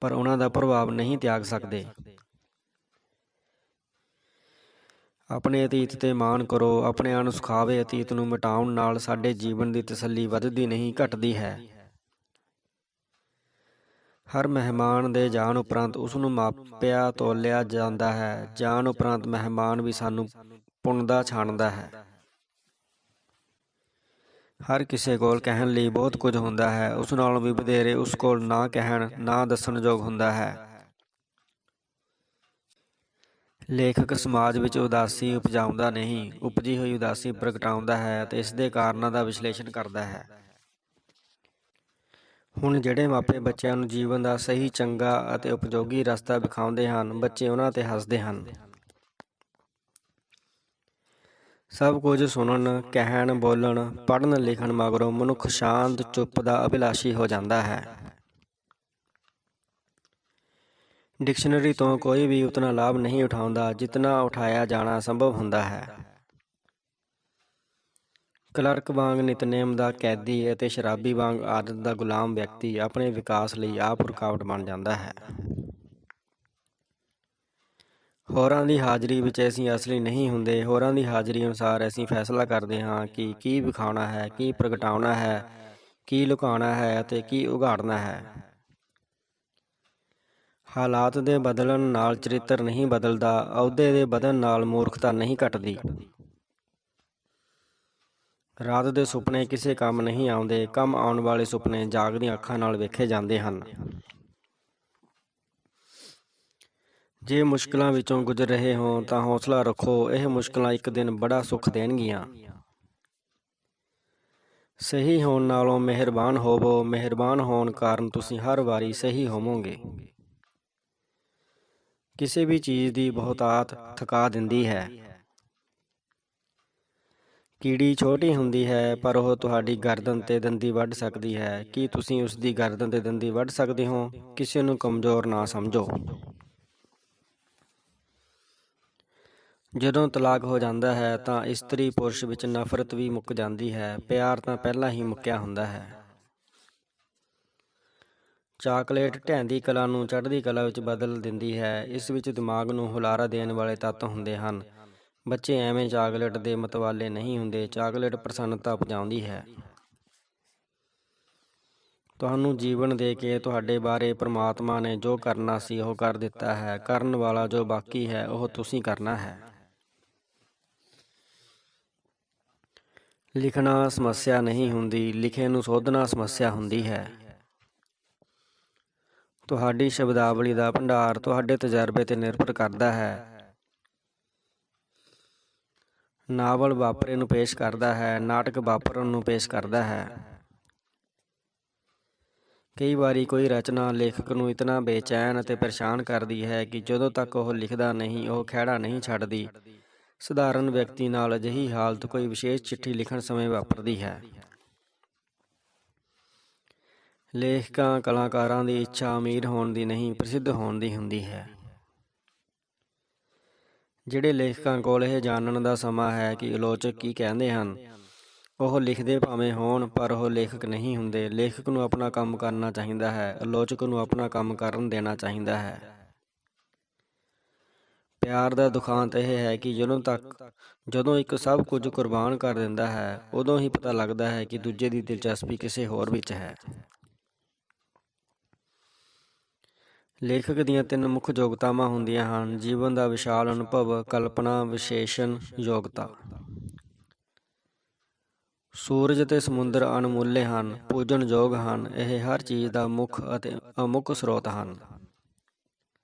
ਪਰ ਉਹਨਾਂ ਦਾ ਪ੍ਰਭਾਵ ਨਹੀਂ ਤਿਆਗ ਸਕਦੇ। ਆਪਣੇ ਅਤੀਤ 'ਤੇ ਮਾਣ ਕਰੋ। ਆਪਣੇ ਅਣਸੁਖਾਵੇ ਅਤੀਤ ਨੂੰ ਮਿਟਾਉਣ ਨਾਲ ਸਾਡੇ ਜੀਵਨ ਦੀ ਤਸੱਲੀ ਵੱਧਦੀ ਨਹੀਂ, ਘਟਦੀ ਹੈ। ਹਰ ਮਹਿਮਾਨ ਦੇ ਜਾਣ ਉਪਰੰਤ ਉਸ ਨੂੰ ਮਾਪਿਆ ਤੋਲਿਆ ਜਾਂਦਾ ਹੈ। ਜਾਣ ਉਪਰੰਤ ਮਹਿਮਾਨ ਵੀ ਸਾਨੂੰ ਪੁੰਨਦਾ ਛਾਣਦਾ ਹੈ। ਹਰ ਕਿਸੇ ਕੋਲ ਕਹਿਣ ਲਈ ਬਹੁਤ ਕੁਝ ਹੁੰਦਾ ਹੈ, ਉਸ ਨਾਲੋਂ ਵੀ ਵਧੇਰੇ ਉਸ ਕੋਲ ਨਾ ਕਹਿਣ, ਨਾ ਦੱਸਣ ਯੋਗ ਹੁੰਦਾ ਹੈ। ਲੇਖਕ ਸਮਾਜ ਵਿੱਚ ਉਦਾਸੀ ਉਪਜਾਉਂਦਾ ਨਹੀਂ, ਉਪਜੀ ਹੋਈ ਉਦਾਸੀ ਪ੍ਰਗਟਾਉਂਦਾ ਹੈ ਅਤੇ ਇਸ ਦੇ ਕਾਰਨਾਂ ਦਾ ਵਿਸ਼ਲੇਸ਼ਣ ਕਰਦਾ ਹੈ। ਹੁਣ ਜਿਹੜੇ ਮਾਪੇ ਬੱਚਿਆਂ ਨੂੰ ਜੀਵਨ ਦਾ ਸਹੀ, ਚੰਗਾ ਅਤੇ ਉਪਯੋਗੀ ਰਸਤਾ ਵਿਖਾਉਂਦੇ ਹਨ, ਬੱਚੇ ਉਹਨਾਂ 'ਤੇ ਹੱਸਦੇ ਹਨ। ਸਭ ਕੁਝ ਸੁਣਨ, ਕਹਿਣ, ਬੋਲਣ, ਪੜ੍ਹਨ, ਲਿਖਣ ਮਗਰੋਂ ਮਨੁੱਖ ਸ਼ਾਂਤ, ਚੁੱਪ ਦਾ ਅਭਿਲਾਸ਼ੀ ਹੋ ਜਾਂਦਾ ਹੈ। ਡਿਕਸ਼ਨਰੀ ਤੋਂ ਕੋਈ ਵੀ ਉਤਨਾ ਲਾਭ ਨਹੀਂ ਉਠਾਉਂਦਾ ਜਿਤਨਾ ਉਠਾਇਆ ਜਾਣਾ ਸੰਭਵ ਹੁੰਦਾ ਹੈ। ਕਲਰਕ ਵਾਂਗ ਨਿਤਨੇਮ ਦਾ ਕੈਦੀ ਅਤੇ ਸ਼ਰਾਬੀ ਵਾਂਗ ਆਦਤ ਦਾ ਗੁਲਾਮ ਵਿਅਕਤੀ ਆਪਣੇ ਵਿਕਾਸ ਲਈ ਆਪ ਰੁਕਾਵਟ ਬਣ ਜਾਂਦਾ ਹੈ। ਹੋਰਾਂ ਦੀ ਹਾਜ਼ਰੀ ਵਿੱਚ ਅਸੀਂ ਅਸਲੀ ਨਹੀਂ ਹੁੰਦੇ। ਹੋਰਾਂ ਦੀ ਹਾਜ਼ਰੀ ਅਨੁਸਾਰ ਅਸੀਂ ਫੈਸਲਾ ਕਰਦੇ ਹਾਂ ਕਿ ਕੀ ਵਿਖਾਉਣਾ ਹੈ, ਕੀ ਪ੍ਰਗਟਾਉਣਾ ਹੈ, ਕੀ ਲੁਕਾਉਣਾ ਹੈ ਅਤੇ ਕੀ ਉਘਾੜਨਾ ਹੈ। ਹਾਲਾਤ ਦੇ ਬਦਲਣ ਨਾਲ ਚਰਿੱਤਰ ਨਹੀਂ ਬਦਲਦਾ, ਅਹੁਦੇ ਦੇ ਵਧਣ ਨਾਲ ਮੂਰਖਤਾ ਨਹੀਂ ਘਟਦੀ। ਰਾਤ ਦੇ ਸੁਪਨੇ ਕਿਸੇ ਕੰਮ ਨਹੀਂ ਆਉਂਦੇ, ਕੰਮ ਆਉਣ ਵਾਲੇ ਸੁਪਨੇ ਜਾਗਦੀਆਂ ਅੱਖਾਂ ਨਾਲ ਵੇਖੇ ਜਾਂਦੇ ਹਨ। ਜੇ ਮੁਸ਼ਕਲਾਂ ਵਿੱਚੋਂ ਗੁਜ਼ਰ ਰਹੇ ਹੋ ਤਾਂ ਹੌਸਲਾ ਰੱਖੋ, ਇਹ ਮੁਸ਼ਕਲਾਂ ਇੱਕ ਦਿਨ ਬੜਾ ਸੁੱਖ ਦੇਣਗੀਆਂ। ਸਹੀ ਹੋਣ ਨਾਲੋਂ ਮਿਹਰਬਾਨ ਹੋਵੋ, ਮਿਹਰਬਾਨ ਹੋਣ ਕਾਰਨ ਤੁਸੀਂ ਹਰ ਵਾਰੀ ਸਹੀ ਹੋਵੋਗੇ। ਕਿਸੇ ਵੀ ਚੀਜ਼ ਦੀ ਬਹੁਤਾਤ ਥਕਾ ਦਿੰਦੀ ਹੈ। ਕੀੜੀ ਛੋਟੀ ਹੁੰਦੀ ਹੈ ਪਰ ਉਹ ਤੁਹਾਡੀ ਗਰਦਨ 'ਤੇ ਦੰਦੀ ਵੱਢ ਸਕਦੀ ਹੈ। ਕੀ ਤੁਸੀਂ ਉਸ ਦੀ ਗਰਦਨ 'ਤੇ ਦੰਦੀ ਵੱਢ ਸਕਦੇ ਹੋ? ਕਿਸੇ ਨੂੰ ਕਮਜ਼ੋਰ ਨਾ ਸਮਝੋ। ਜਦੋਂ ਤਲਾਕ ਹੋ ਜਾਂਦਾ ਹੈ ਤਾਂ ਇਸਤਰੀ ਪੁਰਸ਼ ਵਿੱਚ ਨਫ਼ਰਤ ਵੀ ਮੁੱਕ ਜਾਂਦੀ ਹੈ। ਪਿਆਰ ਤਾਂ ਪਹਿਲਾਂ ਹੀ ਮੁੱਕਿਆ ਹੁੰਦਾ ਹੈ। ਚਾਕਲੇਟ ਢਹਿੰਦੀ ਕਲਾ ਨੂੰ ਚੜ੍ਹਦੀ ਕਲਾ ਵਿੱਚ ਬਦਲ ਦਿੰਦੀ ਹੈ। ਇਸ ਵਿੱਚ ਦਿਮਾਗ ਨੂੰ ਹੁਲਾਰਾ ਦੇਣ ਵਾਲੇ ਤੱਤ ਹੁੰਦੇ ਹਨ। ਬੱਚੇ ਐਵੇਂ ਚਾਕਲੇਟ ਦੇ ਮਤਵਾਲੇ ਨਹੀਂ ਹੁੰਦੇ। ਚਾਕਲੇਟ ਪ੍ਰਸੰਨਤਾ ਉਪਜਾਉਂਦੀ ਹੈ। ਤੁਹਾਨੂੰ ਜੀਵਨ ਦੇ ਕੇ ਤੁਹਾਡੇ ਬਾਰੇ ਪਰਮਾਤਮਾ ਨੇ ਜੋ ਕਰਨਾ ਸੀ ਉਹ ਕਰ ਦਿੱਤਾ ਹੈ। ਕਰਨ ਵਾਲਾ ਜੋ ਬਾਕੀ ਹੈ ਉਹ ਤੁਸੀਂ ਕਰਨਾ ਹੈ। ਲਿਖਣਾ ਸਮੱਸਿਆ ਨਹੀਂ ਹੁੰਦੀ, ਲਿਖੇ ਨੂੰ ਸੋਧਣਾ ਸਮੱਸਿਆ ਹੁੰਦੀ ਹੈ। ਤੁਹਾਡੀ ਸ਼ਬਦਾਵਲੀ ਦਾ ਭੰਡਾਰ ਤੁਹਾਡੇ ਤਜਰਬੇ 'ਤੇ ਨਿਰਭਰ ਕਰਦਾ ਹੈ। ਨਾਵਲ ਵਾਪਰੇ ਨੂੰ ਪੇਸ਼ ਕਰਦਾ ਹੈ, ਨਾਟਕ ਵਾਪਰਨ ਨੂੰ ਪੇਸ਼ ਕਰਦਾ ਹੈ। ਕਈ ਵਾਰੀ ਕੋਈ ਰਚਨਾ ਲੇਖਕ ਨੂੰ ਇਤਨਾ ਬੇਚੈਨ ਅਤੇ ਪਰੇਸ਼ਾਨ ਕਰਦੀ ਹੈ ਕਿ ਜਦੋਂ ਤੱਕ ਉਹ ਲਿਖਦਾ ਨਹੀਂ, ਉਹ ਖਹਿੜਾ ਨਹੀਂ ਛੱਡਦੀ। ਸਧਾਰਨ ਵਿਅਕਤੀ ਨਾਲ ਅਜਿਹੀ ਹਾਲਤ ਕੋਈ ਵਿਸ਼ੇਸ਼ ਚਿੱਠੀ ਲਿਖਣ ਸਮੇਂ ਵਾਪਰਦੀ ਹੈ। ਲੇਖਕਾਂ, ਕਲਾਕਾਰਾਂ ਦੀ ਇੱਛਾ ਅਮੀਰ ਹੋਣ ਦੀ ਨਹੀਂ, ਪ੍ਰਸਿੱਧ ਹੋਣ ਦੀ ਹੁੰਦੀ ਹੈ। ਜਿਹੜੇ ਲੇਖਕਾਂ ਕੋਲ ਇਹ ਜਾਣਨ ਦਾ ਸਮਾਂ ਹੈ ਕਿ ਆਲੋਚਕ ਕੀ ਕਹਿੰਦੇ ਹਨ, ਉਹ ਲਿਖਦੇ ਭਾਵੇਂ ਹੋਣ ਪਰ ਉਹ ਲੇਖਕ ਨਹੀਂ ਹੁੰਦੇ। ਲੇਖਕ ਨੂੰ ਆਪਣਾ ਕੰਮ ਕਰਨਾ ਚਾਹੀਦਾ ਹੈ, ਆਲੋਚਕ ਨੂੰ ਆਪਣਾ ਕੰਮ ਕਰਨ ਦੇਣਾ ਚਾਹੀਦਾ ਹੈ। ਪਿਆਰ ਦਾ ਦੁਖਾਂਤ ਇਹ ਹੈ ਕਿ ਜਦੋਂ ਇੱਕ ਸਭ ਕੁਝ ਕੁਰਬਾਨ ਕਰ ਦਿੰਦਾ ਹੈ, ਉਦੋਂ ਹੀ ਪਤਾ ਲੱਗਦਾ ਹੈ ਕਿ ਦੂਜੇ ਦੀ ਦਿਲਚਸਪੀ ਕਿਸੇ ਹੋਰ ਵਿੱਚ ਹੈ। ਲੇਖਕ ਦੀਆਂ 3 ਮੁੱਖ ਯੋਗਤਾਵਾਂ ਹੁੰਦੀਆਂ ਹਨ: ਜੀਵਨ ਦਾ ਵਿਸ਼ਾਲ ਅਨੁਭਵ, ਕਲਪਨਾ, ਵਿਸ਼ੇਸ਼ਣ ਯੋਗਤਾ। ਸੂਰਜ ਅਤੇ ਸਮੁੰਦਰ ਅਣਮੁੱਲੇ ਹਨ, ਪੂਜਣਯੋਗ ਹਨ। ਇਹ ਹਰ ਚੀਜ਼ ਦਾ ਮੁੱਖ ਅਤੇ ਅਮੁੱਕ ਸਰੋਤ ਹਨ।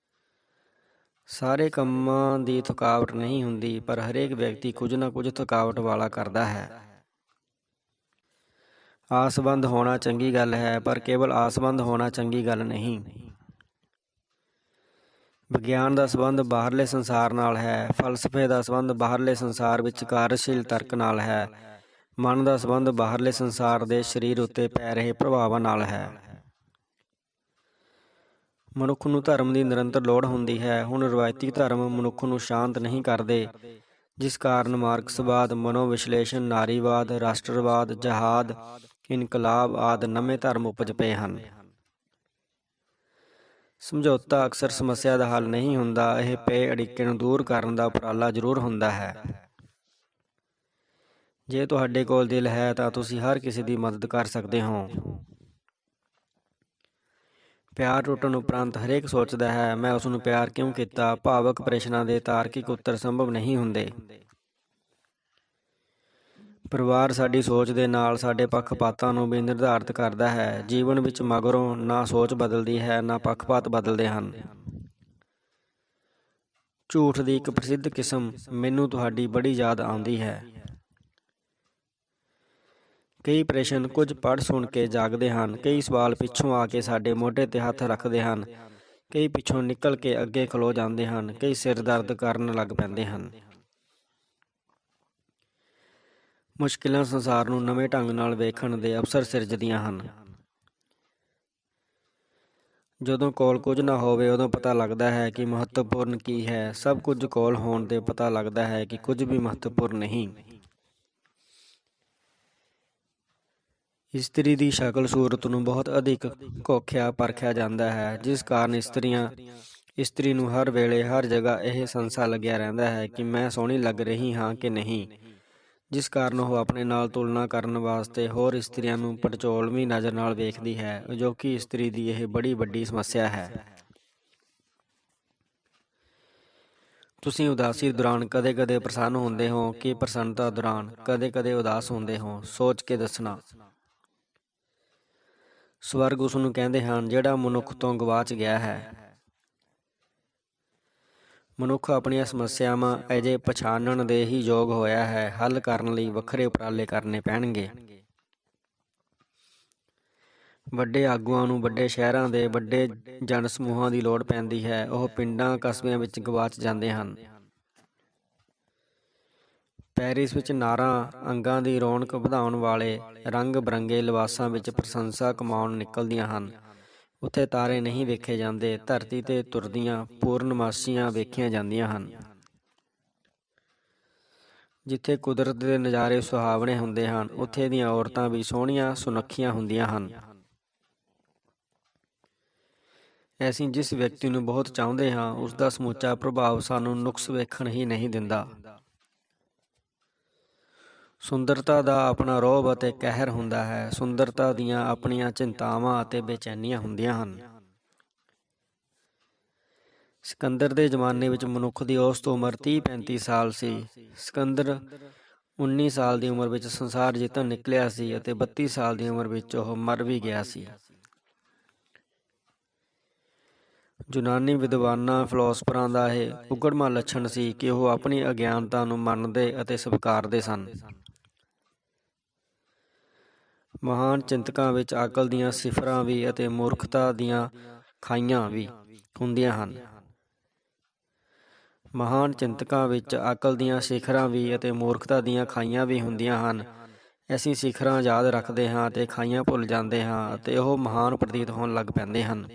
ਸਾਰੇ ਕੰਮਾਂ ਦੀ ਥਕਾਵਟ ਨਹੀਂ ਹੁੰਦੀ, ਪਰ ਹਰੇਕ ਵਿਅਕਤੀ ਕੁਝ ਨਾ ਕੁਝ ਥਕਾਵਟ ਵਾਲਾ ਕਰਦਾ ਹੈ। ਆਸਬੰਦ ਹੋਣਾ ਚੰਗੀ ਗੱਲ ਹੈ, ਪਰ ਕੇਵਲ ਆਸਬੰਦ ਹੋਣਾ ਚੰਗੀ ਗੱਲ ਨਹੀਂ। ਵਿਗਿਆਨ ਦਾ ਸੰਬੰਧ ਬਾਹਰਲੇ ਸੰਸਾਰ ਨਾਲ ਹੈ। ਫ਼ਲਸਫ਼ੇ ਦਾ ਸੰਬੰਧ ਬਾਹਰਲੇ ਸੰਸਾਰ ਵਿੱਚ ਕਾਰਜਸ਼ੀਲ ਤਰਕ ਨਾਲ ਹੈ। ਮਨ ਦਾ ਸੰਬੰਧ ਬਾਹਰਲੇ ਸੰਸਾਰ ਦੇ ਸਰੀਰ ਉੱਤੇ ਪੈ ਰਹੇ ਪ੍ਰਭਾਵਾਂ ਨਾਲ ਹੈ। ਮਨੁੱਖ ਨੂੰ ਧਰਮ ਦੀ ਨਿਰੰਤਰ ਲੋੜ ਹੁੰਦੀ ਹੈ। ਹੁਣ ਰਵਾਇਤੀ ਧਰਮ ਮਨੁੱਖ ਨੂੰ ਸ਼ਾਂਤ ਨਹੀਂ ਕਰਦੇ, ਜਿਸ ਕਾਰਨ ਮਾਰਕਸਵਾਦ, ਮਨੋਵਿਸ਼ਲੇਸ਼ਣ, ਨਾਰੀਵਾਦ, ਰਾਸ਼ਟਰਵਾਦ, ਜਹਾਦ, ਇਨਕਲਾਬ ਆਦਿ ਨਵੇਂ ਧਰਮ ਉਪਜ ਪਏ ਹਨ। ਸਮਝੌਤਾ ਅਕਸਰ ਸਮੱਸਿਆ ਦਾ ਹੱਲ ਨਹੀਂ ਹੁੰਦਾ, ਇਹ ਪਏ ਅੜਿੱਕੇ ਨੂੰ ਦੂਰ ਕਰਨ ਦਾ ਉਪਰਾਲਾ ਜ਼ਰੂਰ ਹੁੰਦਾ ਹੈ। ਜੇ ਤੁਹਾਡੇ ਕੋਲ ਦਿਲ ਹੈ ਤਾਂ ਤੁਸੀਂ ਹਰ ਕਿਸੇ ਦੀ ਮਦਦ ਕਰ ਸਕਦੇ ਹੋ। ਪਿਆਰ ਟੁੱਟਣ ਉਪਰੰਤ ਹਰੇਕ ਸੋਚਦਾ ਹੈ, ਮੈਂ ਉਸ ਨੂੰ ਪਿਆਰ ਕਿਉਂ ਕੀਤਾ। ਭਾਵਕ ਪ੍ਰਸ਼ਨਾਂ ਦੇ ਤਾਰਕਿਕ ਉੱਤਰ ਸੰਭਵ ਨਹੀਂ ਹੁੰਦੇ। ਪਰਿਵਾਰ ਸਾਡੀ ਸੋਚ ਦੇ ਨਾਲ ਸਾਡੇ ਪੱਖਪਾਤਾਂ ਨੂੰ ਵੀ ਨਿਰਧਾਰਤ ਕਰਦਾ ਹੈ। ਜੀਵਨ ਵਿੱਚ ਮਗਰੋਂ ਨਾ ਸੋਚ ਬਦਲਦੀ ਹੈ, ਨਾ ਪੱਖਪਾਤ ਬਦਲਦੇ ਹਨ। ਝੂਠ ਦੀ ਇੱਕ ਪ੍ਰਸਿੱਧ ਕਿਸਮ, ਮੈਨੂੰ ਤੁਹਾਡੀ ਬੜੀ ਯਾਦ ਆਉਂਦੀ ਹੈ। ਕਈ ਪ੍ਰਸ਼ਨ ਕੁਝ ਪੜ੍ਹ ਸੁਣ ਕੇ ਜਾਗਦੇ ਹਨ, ਕਈ ਸਵਾਲ ਪਿੱਛੋਂ ਆ ਕੇ ਸਾਡੇ ਮੋਢੇ 'ਤੇ ਹੱਥ ਰੱਖਦੇ ਹਨ, ਕਈ ਪਿੱਛੋਂ ਨਿਕਲ ਕੇ ਅੱਗੇ ਖਲੋ ਜਾਂਦੇ ਹਨ, ਕਈ ਸਿਰ ਦਰਦ ਕਰਨ ਲੱਗ ਪੈਂਦੇ ਹਨ। ਮੁਸ਼ਕਿਲਾਂ ਸੰਸਾਰ ਨੂੰ ਨਵੇਂ ਢੰਗ ਨਾਲ ਵੇਖਣ ਦੇ ਅਵਸਰ ਸਿਰਜਦੀਆਂ ਹਨ। ਜਦੋਂ ਕੋਲ ਕੁਝ ਨਾ ਹੋਵੇ ਉਦੋਂ ਪਤਾ ਲੱਗਦਾ ਹੈ ਕਿ ਮਹੱਤਵਪੂਰਨ ਕੀ ਹੈ। ਸਭ ਕੁਝ ਕੋਲ ਹੋਣ 'ਤੇ ਪਤਾ ਲੱਗਦਾ ਹੈ ਕਿ ਕੁਝ ਵੀ ਮਹੱਤਵਪੂਰਨ ਨਹੀਂ। ਇਸਤਰੀ ਦੀ ਸ਼ਕਲ ਸੂਰਤ ਨੂੰ ਬਹੁਤ ਅਧਿਕ ਘੋਖਿਆ ਪਰਖਿਆ ਜਾਂਦਾ ਹੈ, ਜਿਸ ਕਾਰਨ ਇਸਤਰੀ ਨੂੰ ਹਰ ਵੇਲੇ ਹਰ ਜਗ੍ਹਾ ਇਹ ਸੰਸ਼ਾ ਲੱਗਿਆ ਰਹਿੰਦਾ ਹੈ ਕਿ ਮੈਂ ਸੋਹਣੀ ਲੱਗ ਰਹੀ ਹਾਂ ਕਿ ਨਹੀਂ, ਜਿਸ ਕਾਰਨ ਉਹ ਆਪਣੇ ਨਾਲ ਤੁਲਨਾ ਕਰਨ ਵਾਸਤੇ ਹੋਰ ਇਸਤਰੀਆਂ ਨੂੰ ਪੜਚੋਲਵੀਂ ਨਜ਼ਰ ਨਾਲ ਵੇਖਦੀ ਹੈ। ਅਜੋਕੀ ਇਸਤਰੀ ਦੀ ਇਹ ਬੜੀ ਵੱਡੀ ਸਮੱਸਿਆ ਹੈ। ਤੁਸੀਂ ਉਦਾਸੀ ਦੌਰਾਨ ਕਦੇ-ਕਦੇ ਪ੍ਰਸੰਨ ਹੁੰਦੇ ਹੋ ਕਿ ਪ੍ਰਸੰਨਤਾ ਦੌਰਾਨ ਕਦੇ-ਕਦੇ ਉਦਾਸ ਹੁੰਦੇ ਹੋ? ਸੋਚ ਕੇ ਦੱਸਣਾ। ਸਵਰਗ ਉਸ ਨੂੰ ਕਹਿੰਦੇ ਹਨ ਜਿਹੜਾ ਮਨੁੱਖ ਤੋਂ ਗਵਾਚ ਗਿਆ ਹੈ। ਮਨੁੱਖ ਆਪਣੀਆਂ ਸਮੱਸਿਆਵਾਂ ਅਜੇ ਪਛਾਣਨ ਦੇ ਹੀ ਯੋਗ ਹੋਇਆ ਹੈ। ਹੱਲ ਕਰਨ ਲਈ ਵੱਖਰੇ ਉਪਰਾਲੇ ਕਰਨੇ ਪੈਣਗੇ। ਵੱਡੇ ਆਗੂਆਂ ਨੂੰ ਵੱਡੇ ਸ਼ਹਿਰਾਂ ਦੇ ਵੱਡੇ ਜਨ ਸਮੂਹਾਂ ਦੀ ਲੋੜ ਪੈਂਦੀ ਹੈ। ਉਹ ਪਿੰਡਾਂ ਕਸਬਿਆਂ ਵਿੱਚ ਗਵਾਚ ਜਾਂਦੇ ਹਨ। ਪੈਰਿਸ ਵਿੱਚ ਨਾਰਾਂ ਅੰਗਾਂ ਦੀ ਰੌਣਕ ਵਧਾਉਣ ਵਾਲੇ ਰੰਗ ਬਰੰਗੇ ਲਿਬਾਸਾਂ ਵਿੱਚ ਪ੍ਰਸ਼ੰਸਾ ਕਮਾਉਣ ਨਿਕਲਦੀਆਂ ਹਨ। ਉੱਥੇ ਤਾਰੇ ਨਹੀਂ ਵੇਖੇ ਜਾਂਦੇ, ਧਰਤੀ 'ਤੇ ਤੁਰਦੀਆਂ ਪੂਰਨਮਾਸ਼ੀਆਂ ਵੇਖੀਆਂ ਜਾਂਦੀਆਂ ਹਨ। ਜਿੱਥੇ ਕੁਦਰਤ ਦੇ ਨਜ਼ਾਰੇ ਸੁਹਾਵਣੇ ਹੁੰਦੇ ਹਨ, ਉੱਥੇ ਦੀਆਂ ਔਰਤਾਂ ਵੀ ਸੋਹਣੀਆਂ ਸੁਨੱਖੀਆਂ ਹੁੰਦੀਆਂ ਹਨ। ਅਸੀਂ ਜਿਸ ਵਿਅਕਤੀ ਨੂੰ ਬਹੁਤ ਚਾਹੁੰਦੇ ਹਾਂ, ਉਸ ਦਾ ਸਮੁੱਚਾ ਪ੍ਰਭਾਵ ਸਾਨੂੰ ਨੁਕਸ ਵੇਖਣ ਹੀ ਨਹੀਂ ਦਿੰਦਾ। ਸੁੰਦਰਤਾ ਦਾ ਆਪਣਾ ਰੋਹਬ ਅਤੇ ਕਹਿਰ ਹੁੰਦਾ ਹੈ। ਸੁੰਦਰਤਾ ਦੀਆਂ ਆਪਣੀਆਂ ਚਿੰਤਾਵਾਂ ਅਤੇ ਬੇਚੈਨੀਆਂ ਹੁੰਦੀਆਂ ਹਨ। ਸਿਕੰਦਰ ਦੇ ਜ਼ਮਾਨੇ ਵਿੱਚ ਮਨੁੱਖ ਦੀ ਔਸਤ ਉਮਰ 30-35 ਸਾਲ ਸੀ। ਸਿਕੰਦਰ 19 ਸਾਲ ਦੀ ਉਮਰ ਵਿੱਚ ਸੰਸਾਰ ਜਿੱਤਣ ਨਿਕਲਿਆ ਸੀ ਅਤੇ 32 ਸਾਲ ਦੀ ਉਮਰ ਵਿੱਚ ਉਹ ਮਰ ਵੀ ਗਿਆ ਸੀ। ਯੂਨਾਨੀ ਵਿਦਵਾਨਾਂ ਫਿਲਾਸਫਰਾਂ ਦਾ ਇਹ ਉਘੜਵਾਂ ਲੱਛਣ ਸੀ ਕਿ ਉਹ ਆਪਣੀ ਅਗਿਆਨਤਾ ਨੂੰ ਮੰਨਦੇ ਅਤੇ ਸਵੀਕਾਰਦੇ ਸਨ। ਮਹਾਨ ਚਿੰਤਕਾਂ ਵਿੱਚ ਅਕਲ ਦੀਆਂ ਸਿਫਰਾਂ ਵੀ ਅਤੇ ਮੂਰਖਤਾ ਦੀਆਂ ਖਾਈਆਂ ਵੀ ਹੁੰਦੀਆਂ ਹਨ। ਮਹਾਨ ਚਿੰਤਕਾਂ ਵਿੱਚ ਅਕਲ ਦੀਆਂ ਸਿਖਰਾਂ ਵੀ ਅਤੇ ਮੂਰਖਤਾ ਦੀਆਂ ਖਾਈਆਂ ਵੀ ਹੁੰਦੀਆਂ ਹਨ। ਅਸੀਂ ਸਿਖਰਾਂ ਯਾਦ ਰੱਖਦੇ ਹਾਂ ਅਤੇ ਖਾਈਆਂ ਭੁੱਲ ਜਾਂਦੇ ਹਾਂ ਅਤੇ ਉਹ ਮਹਾਨ ਪ੍ਰਤੀਤ ਹੋਣ ਲੱਗ ਪੈਂਦੇ ਹਨ।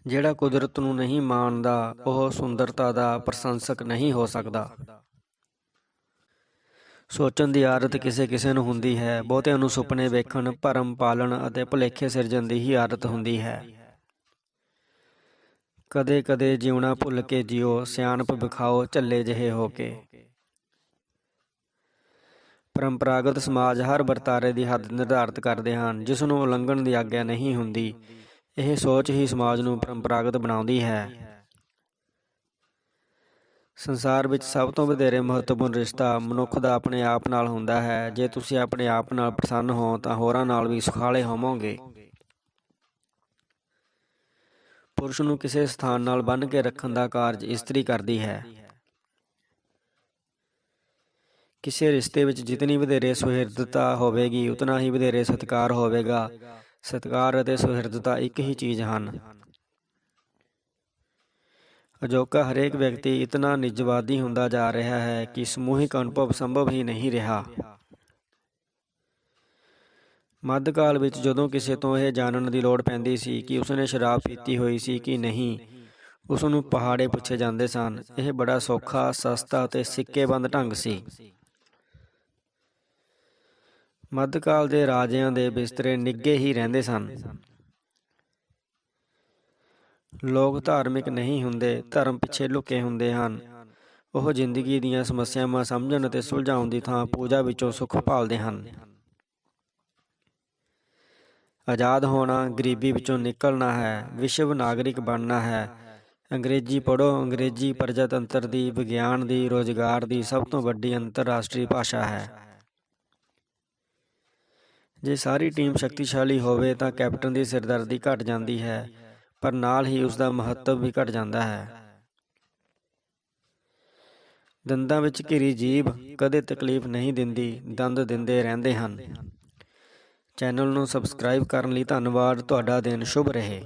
ਜਿਹੜਾ ਕੁਦਰਤ ਨੂੰ ਨਹੀਂ ਮਾਣਦਾ, ਉਹ ਸੁੰਦਰਤਾ ਦਾ ਪ੍ਰਸ਼ੰਸਕ ਨਹੀਂ ਹੋ ਸਕਦਾ। ਸੋਚਣ ਦੀ ਆਦਤ ਕਿਸੇ ਕਿਸੇ ਨੂੰ ਹੁੰਦੀ ਹੈ। ਬਹੁਤਿਆਂ ਨੂੰ ਸੁਪਨੇ ਵੇਖਣ, ਭਰਮ ਪਾਲਣ ਅਤੇ ਭੁਲੇਖੇ ਸਿਰਜਣ ਦੀ ਹੀ ਆਦਤ ਹੁੰਦੀ ਹੈ। ਕਦੇ-ਕਦੇ ਜਿਉਣਾ ਭੁੱਲ ਕੇ ਜੀਓ, ਸਿਆਣਪ ਵਿਖਾਓ ਝੱਲੇ ਜਿਹੇ ਹੋ ਕੇ। ਪਰੰਪਰਾਗਤ ਸਮਾਜ ਹਰ ਵਰਤਾਰੇ ਦੀ ਹੱਦ ਨਿਰਧਾਰਤ ਕਰਦੇ ਹਨ, ਜਿਸ ਨੂੰ ਉਲੰਘਣ ਦੀ ਆਗਿਆ ਨਹੀਂ ਹੁੰਦੀ। ਇਹ ਸੋਚ ਹੀ ਸਮਾਜ ਨੂੰ ਪਰੰਪਰਾਗਤ ਬਣਾਉਂਦੀ ਹੈ। ਸੰਸਾਰ ਵਿੱਚ ਸਭ ਤੋਂ ਵਧੇਰੇ ਮਹੱਤਵਪੂਰਨ ਰਿਸ਼ਤਾ ਮਨੁੱਖ ਦਾ ਆਪਣੇ ਆਪ ਨਾਲ ਹੁੰਦਾ ਹੈ। ਜੇ ਤੁਸੀਂ ਆਪਣੇ ਆਪ ਨਾਲ ਪ੍ਰਸੰਨ ਹੋ ਤਾਂ ਹੋਰਾਂ ਨਾਲ ਵੀ ਸੁਖਾਲੇ ਹੋਵੋਗੇ। ਪੁਰਸ਼ ਨੂੰ ਕਿਸੇ ਸਥਾਨ ਨਾਲ ਬੰਨ੍ਹ ਕੇ ਰੱਖਣ ਦਾ ਕਾਰਜ ਇਸਤਰੀ ਕਰਦੀ ਹੈ। ਕਿਸੇ ਰਿਸ਼ਤੇ ਵਿੱਚ ਜਿਤਨੀ ਵਧੇਰੇ ਸੁਹਿਰਦਤਾ ਹੋਵੇਗੀ, ਉਤਨਾ ਹੀ ਵਧੇਰੇ ਸਤਿਕਾਰ ਹੋਵੇਗਾ। ਸਤਿਕਾਰ ਅਤੇ ਸੁਹਿਰਦਤਾ ਇੱਕ ਹੀ ਚੀਜ਼ ਹਨ। ਅਜੋਕਾ ਹਰੇਕ ਵਿਅਕਤੀ ਇਤਨਾ ਨਿੱਜਵਾਦੀ ਹੁੰਦਾ ਜਾ ਰਿਹਾ ਹੈ ਕਿ ਸਮੂਹਿਕ ਅਨੁਭਵ ਸੰਭਵ ਹੀ ਨਹੀਂ ਰਿਹਾ। ਮੱਧਕਾਲ ਵਿੱਚ ਜਦੋਂ ਕਿਸੇ ਤੋਂ ਇਹ ਜਾਣਨ ਦੀ ਲੋੜ ਪੈਂਦੀ ਸੀ ਕਿ ਉਸਨੇ ਸ਼ਰਾਬ ਪੀਤੀ ਹੋਈ ਸੀ ਕਿ ਨਹੀਂ, ਉਸ ਨੂੰ ਪਹਾੜੇ ਪੁੱਛੇ ਜਾਂਦੇ ਸਨ। ਇਹ ਬੜਾ ਸੌਖਾ, ਸਸਤਾ ਅਤੇ ਸਿੱਕੇਬੰਦ ਢੰਗ ਸੀ। ਮੱਧਕਾਲ ਦੇ ਰਾਜਿਆਂ ਦੇ ਬਿਸਤਰੇ ਨਿੱਘੇ ਹੀ ਰਹਿੰਦੇ ਸਨ। ਲੋਕ ਧਾਰਮਿਕ ਨਹੀਂ ਹੁੰਦੇ, ਧਰਮ ਪਿੱਛੇ ਲੁਕੇ ਹੁੰਦੇ ਹਨ। ਉਹ ਜ਼ਿੰਦਗੀ ਦੀਆਂ ਸਮੱਸਿਆਵਾਂ ਸਮਝਣ ਅਤੇ ਸੁਲਝਾਉਣ ਦੀ ਥਾਂ ਪੂਜਾ ਵਿੱਚੋਂ ਸੁੱਖ ਭਾਲਦੇ ਹਨ। ਆਜ਼ਾਦ ਹੋਣਾ, ਗਰੀਬੀ ਵਿੱਚੋਂ ਨਿਕਲਣਾ ਹੈ, ਵਿਸ਼ਵ ਨਾਗਰਿਕ ਬਣਨਾ ਹੈ। ਅੰਗਰੇਜ਼ੀ ਪੜ੍ਹੋ। ਅੰਗਰੇਜ਼ੀ ਪ੍ਰਜਾਤੰਤਰ ਦੀ, ਵਿਗਿਆਨ ਦੀ, ਰੁਜ਼ਗਾਰ ਦੀ ਸਭ ਤੋਂ ਵੱਡੀ ਅੰਤਰਰਾਸ਼ਟਰੀ ਭਾਸ਼ਾ ਹੈ। ਜੇ ਸਾਰੀ ਟੀਮ ਸ਼ਕਤੀਸ਼ਾਲੀ ਹੋਵੇ ਤਾਂ ਕੈਪਟਨ ਦੀ ਸਿਰਦਰਦੀ ਘਟ ਜਾਂਦੀ ਹੈ, ਪਰ ਨਾਲ ਹੀ ਉਸ ਦਾ ਮਹੱਤਵ ਵੀ ਘਟ ਜਾਂਦਾ ਹੈ। ਦੰਦਾਂ ਵਿੱਚ ਘਿਰੀ ਜੀਭ ਕਦੇ ਤਕਲੀਫ ਨਹੀਂ ਦਿੰਦੀ, ਦੰਦ ਦਿੰਦੇ ਰਹਿੰਦੇ ਹਨ। ਚੈਨਲ ਨੂੰ ਸਬਸਕ੍ਰਾਈਬ ਕਰਨ ਲਈ ਧੰਨਵਾਦ। ਤੁਹਾਡਾ ਦਿਨ ਸ਼ੁਭ ਰਹੇ।